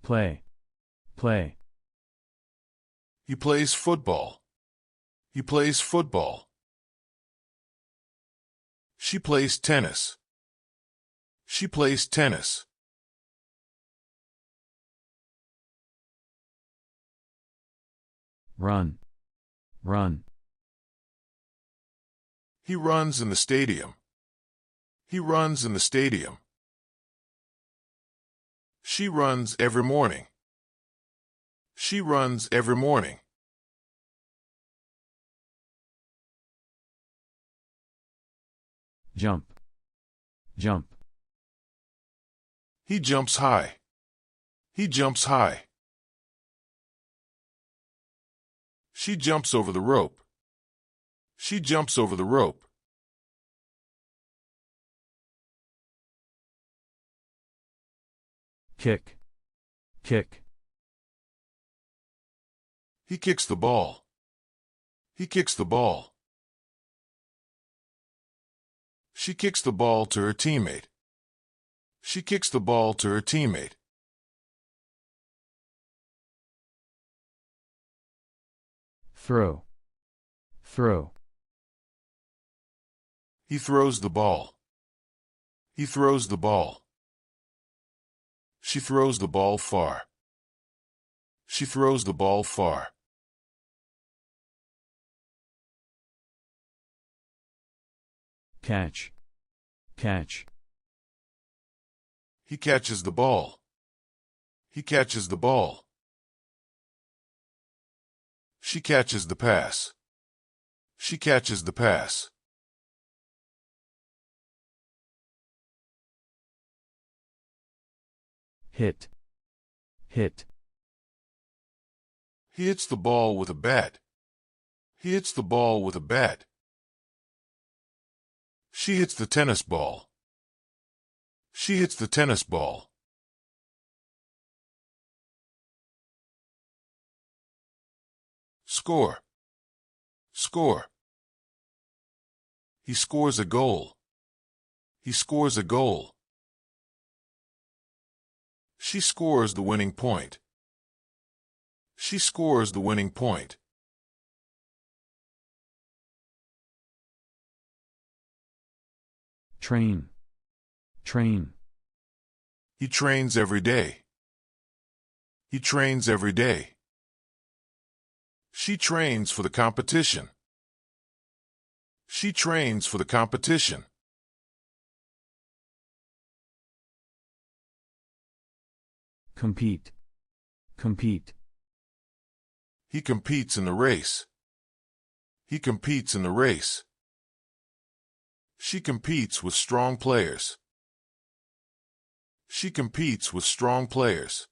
play, play. He plays football. He plays football. She plays tennis. She plays tennis. Run, run. He runs in the stadium. He runs in the stadium. She runs every morning. She runs every morning. Jump, jump. He jumps high. He jumps high. She jumps over the rope. She jumps over the rope. Kick, kick. He kicks the ball. He kicks the ball. She kicks the ball to her teammate. She kicks the ball to her teammate. Throw, throw. He throws the ball. He throws the ball. She throws the ball far. She throws the ball far. Catch, catch. He catches the ball. He catches the ball. She catches the pass. She catches the pass. Hit, hit. He hits the ball with a bat. He hits the ball with a bat. She hits the tennis ball. She hits the tennis ball. Score, score. He scores a goal. He scores a goal. She scores the winning point. She scores the winning point. Train, train. He trains every day. He trains every day. She trains for the competition. She trains for the competition. Compete, compete. He competes in the race. He competes in the race. She competes with strong players. She competes with strong players.